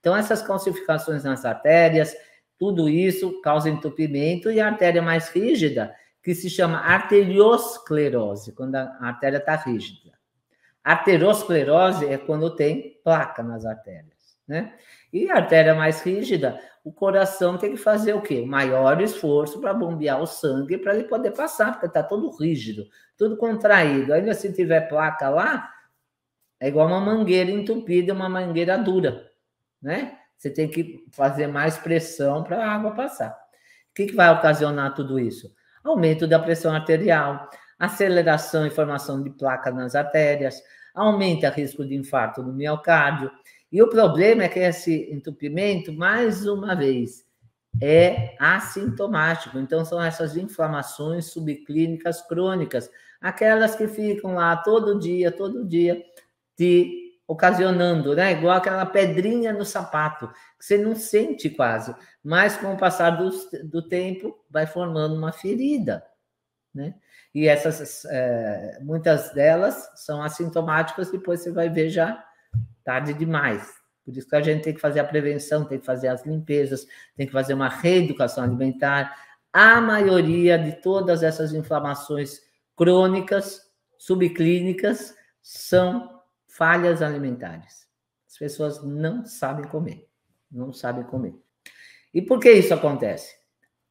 Então, essas calcificações nas artérias, tudo isso causa entupimento, e a artéria mais rígida, que se chama arteriosclerose, quando a artéria está rígida. Arteriosclerose é quando tem placa nas artérias, né? E a artéria mais rígida, o coração tem que fazer o quê? O maior esforço para bombear o sangue para ele poder passar, porque está todo rígido, tudo contraído. Ainda se tiver placa lá, é igual uma mangueira entupida, uma mangueira dura, né? Você tem que fazer mais pressão para a água passar. O que vai ocasionar tudo isso? Aumento da pressão arterial, aceleração e formação de placas nas artérias, aumenta o risco de infarto no miocárdio. E o problema é que esse entupimento, mais uma vez, é assintomático. Então, são essas inflamações subclínicas crônicas, aquelas que ficam lá todo dia, te ocasionando, né? Igual aquela pedrinha no sapato, que você não sente quase, mas com o passar do tempo vai formando uma ferida, né? E essas, muitas delas são assintomáticas, depois você vai ver já tarde demais. Por isso que a gente tem que fazer a prevenção, tem que fazer as limpezas, tem que fazer uma reeducação alimentar. A maioria de todas essas inflamações crônicas, subclínicas, são falhas alimentares. As pessoas não sabem comer, não sabem comer. E por que isso acontece?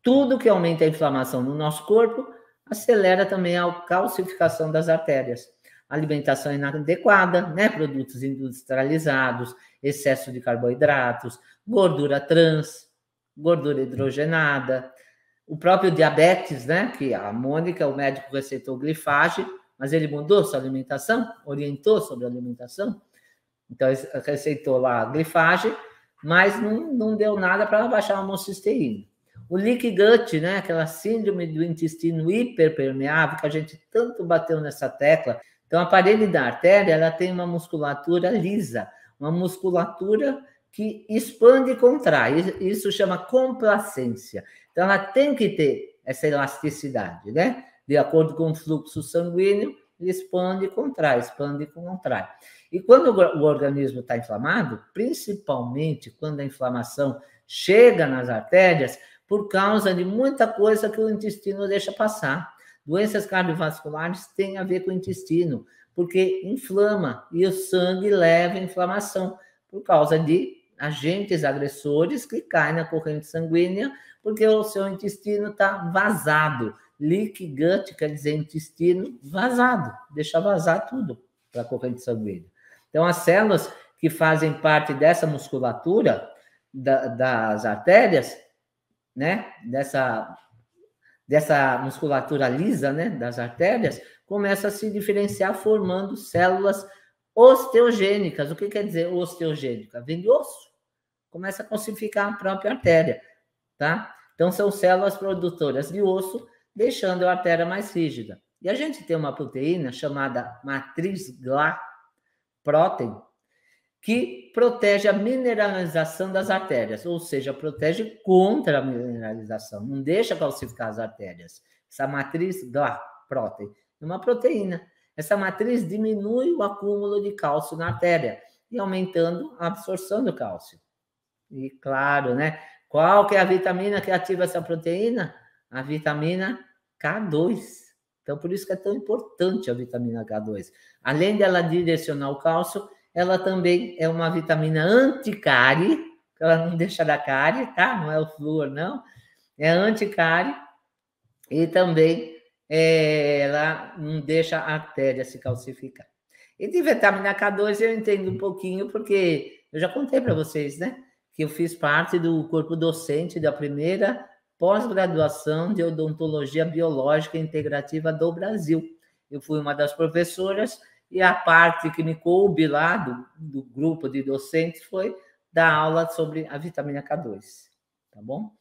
Tudo que aumenta a inflamação no nosso corpo acelera também a calcificação das artérias. Alimentação inadequada, né? Produtos industrializados, excesso de carboidratos, gordura trans, gordura hidrogenada, o próprio diabetes, né? Que a Mônica, o médico, receitou glifage, mas ele mudou sua alimentação, orientou sobre a alimentação, então ele receitou lá a glifage, mas não deu nada para baixar a homocisteína. O leaky gut, né? Aquela síndrome do intestino hiperpermeável, que a gente tanto bateu nessa tecla. Então, a parede da artéria, ela tem uma musculatura lisa, uma musculatura que expande e contrai. Isso chama complacência. Então, ela tem que ter essa elasticidade, né? De acordo com o fluxo sanguíneo, expande e contrai, expande e contrai. E quando o organismo está inflamado, principalmente quando a inflamação chega nas artérias, por causa de muita coisa que o intestino deixa passar. Doenças cardiovasculares têm a ver com o intestino, porque inflama e o sangue leva a inflamação por causa de agentes agressores que caem na corrente sanguínea, porque o seu intestino está vazado. Leaky gut quer dizer intestino vazado, deixa vazar tudo para a corrente sanguínea. Então, as células que fazem parte dessa musculatura das artérias, né, dessa musculatura lisa, né, das artérias, começa a se diferenciar formando células osteogênicas. O que quer dizer osteogênica? Vem de osso. Começa a calcificar a própria artéria, tá? Então, são células produtoras de osso, deixando a artéria mais rígida. E a gente tem uma proteína chamada matriz GLA protein, que protege a mineralização das artérias, ou seja, protege contra a mineralização, não deixa calcificar as artérias. Essa matriz GLA protein é uma proteína. Essa matriz diminui o acúmulo de cálcio na artéria e aumentando a absorção do cálcio. E claro, né? Qual que é a vitamina que ativa essa proteína? A vitamina K2. Então, por isso que é tão importante a vitamina K2. Além dela direcionar o cálcio, ela também é uma vitamina anticárie, ela não deixa da cárie, tá? Não é o flúor, não. É anticárie e também ela não deixa a artéria se calcificar. E de vitamina K2 eu entendo um pouquinho, porque eu já contei para vocês, né? Que eu fiz parte do corpo docente da primeira pós-graduação de odontologia biológica integrativa do Brasil. Eu fui uma das professoras e a parte que me coube lá do grupo de docentes foi dar aula sobre a vitamina K2, tá bom?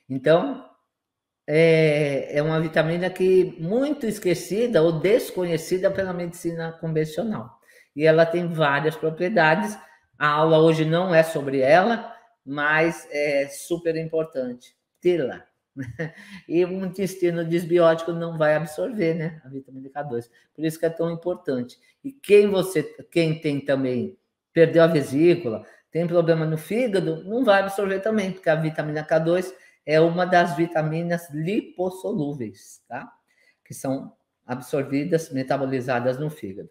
Então, é uma vitamina que muito esquecida ou desconhecida pela medicina convencional. E ela tem várias propriedades. A aula hoje não é sobre ela, mas é super importante tê-la. E o intestino desbiótico não vai absorver, né, a vitamina K2. Por isso que é tão importante. E quem tem também, perdeu a vesícula, tem problema no fígado, não vai absorver também, porque a vitamina K2 é uma das vitaminas lipossolúveis, tá? Que são absorvidas, metabolizadas no fígado.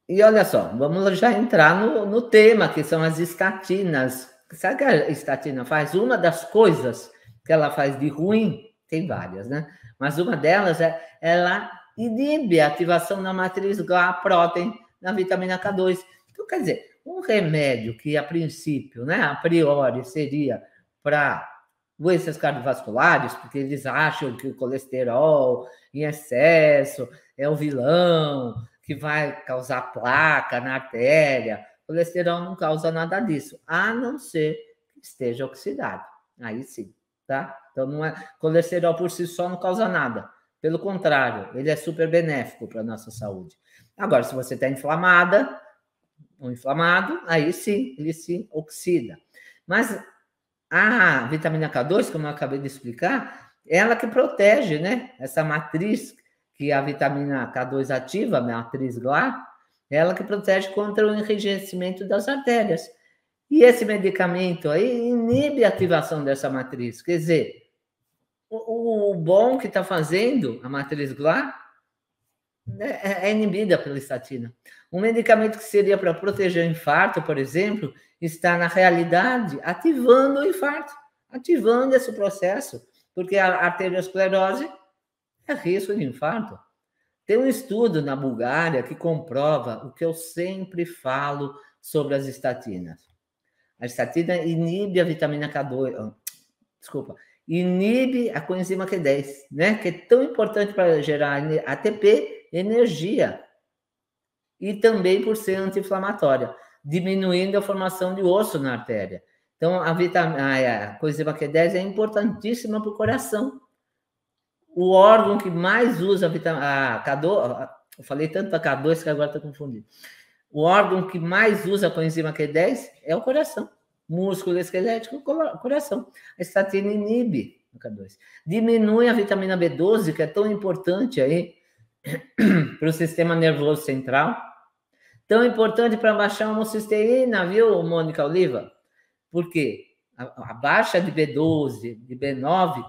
E olha só, vamos já entrar no tema, que são as estatinas. Sabe o que a estatina faz? Uma das coisas que ela faz de ruim, tem várias, né? Mas uma delas é ela inibe a ativação da matriz GLA-protein na vitamina K2. Então, quer dizer, um remédio que a princípio, né, a priori, seria para doenças cardiovasculares, porque eles acham que o colesterol em excesso é o vilão, que vai causar placa na artéria. O colesterol não causa nada disso, a não ser que esteja oxidado. Aí sim, tá? Então, não é, colesterol por si só não causa nada. Pelo contrário, ele é super benéfico para a nossa saúde. Agora, se você está inflamada ou inflamado, aí sim, ele se oxida. Mas a vitamina K2, como eu acabei de explicar, é ela que protege, né? Essa matriz que a vitamina K2 ativa, a matriz GLA, é ela que protege contra o enrijecimento das artérias. E esse medicamento aí inibe a ativação dessa matriz. Quer dizer, o bom que está fazendo a matriz GLA é inibida pela estatina. Um medicamento que seria para proteger o infarto, por exemplo, está, na realidade, ativando o infarto, ativando esse processo, porque a arteriosclerose é risco de infarto. Tem um estudo na Bulgária que comprova o que eu sempre falo sobre as estatinas. A estatina inibe a vitamina K2, inibe a coenzima Q10, né? Que é tão importante para gerar ATP, energia, e também por ser anti-inflamatória, diminuindo a formação de osso na artéria. Então, a coenzima Q10 é importantíssima para o coração. O órgão que mais usa a K2, eu falei tanto a K2 que agora estou confundindo. O órgão que mais usa a coenzima Q10 é o coração. Músculo esquelético, coração. A estatina inibe a K2. Diminui a vitamina B12, que é tão importante aí para o sistema nervoso central. Tão importante para baixar a homocisteína, viu, Mônica Oliva? Por quê? A baixa de B12, de B9,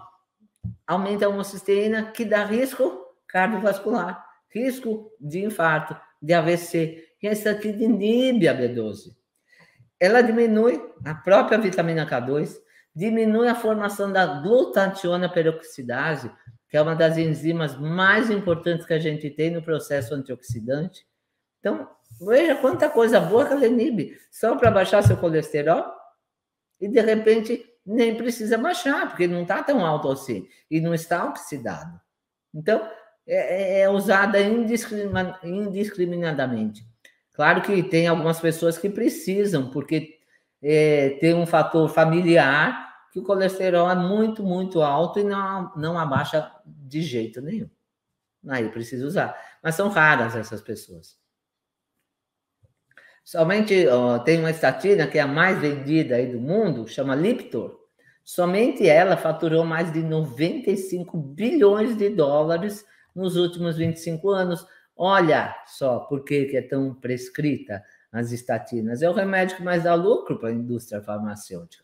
aumenta a homocisteína, que dá risco cardiovascular, risco de infarto, de AVC. E a estatina inibe a B12. Ela diminui a própria vitamina K2, diminui a formação da glutationa peroxidase, que é uma das enzimas mais importantes que a gente tem no processo antioxidante. Então, veja quanta coisa boa que ela inibe, só para baixar seu colesterol, e de repente nem precisa baixar, porque não está tão alto assim, e não está oxidado. Então, é usada indiscriminadamente. Claro que tem algumas pessoas que precisam, porque tem um fator familiar que o colesterol é muito, muito alto e não abaixa de jeito nenhum. Aí precisa usar. Mas são raras essas pessoas. Somente tem uma estatina que é a mais vendida aí do mundo, chama Lipitor. Somente ela faturou mais de 95 bilhões de dólares nos últimos 25 anos. Olha só por que é tão prescrita as estatinas. É o remédio que mais dá lucro para a indústria farmacêutica.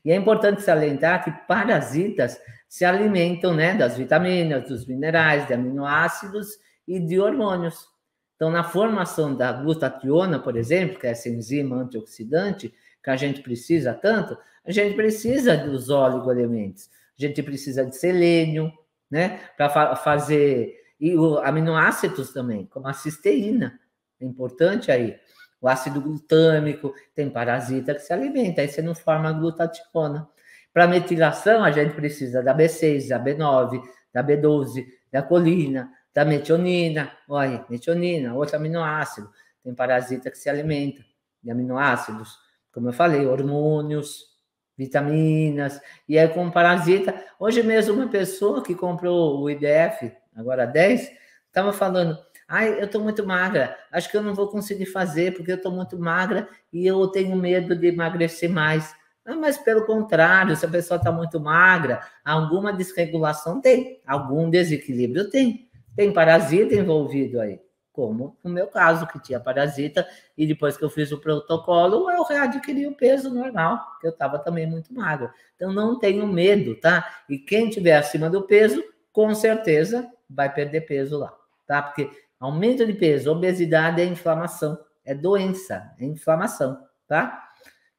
E é importante salientar que parasitas se alimentam, né, das vitaminas, dos minerais, de aminoácidos e de hormônios. Então, na formação da glutationa, por exemplo, que é essa enzima antioxidante que a gente precisa tanto, a gente precisa dos oligoelementos. A gente precisa de selênio, né, para fazer... E aminoácidos também, como a cisteína, é importante aí. O ácido glutâmico, tem parasita que se alimenta, aí você não forma a glutationa. Para metilação, a gente precisa da B6, da B9, da B12, da colina, da metionina. Olha, metionina, outro aminoácido. Tem parasita que se alimenta de aminoácidos, como eu falei, hormônios, vitaminas. E aí, com parasita, hoje mesmo uma pessoa que comprou o IDF, agora 10, estava falando... Ai, eu estou muito magra, acho que eu não vou conseguir fazer porque eu estou muito magra e eu tenho medo de emagrecer mais. Não, mas pelo contrário, se a pessoa está muito magra, alguma desregulação tem, algum desequilíbrio tem parasita envolvido aí. como no meu caso, que tinha parasita, e depois que eu fiz o protocolo, eu readquiri o peso normal, que eu estava também muito magro. Então, não tenho medo, tá? E quem tiver acima do peso, com certeza vai perder peso lá, tá? Porque aumento de peso, obesidade é inflamação, é doença, é inflamação, tá?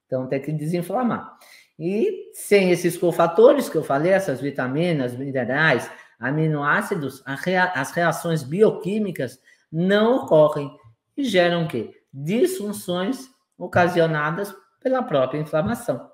Então, tem que desinflamar. E sem esses cofatores que eu falei, essas vitaminas, minerais, aminoácidos, as reações bioquímicas não ocorrem e geram o quê? Disfunções ocasionadas pela própria inflamação.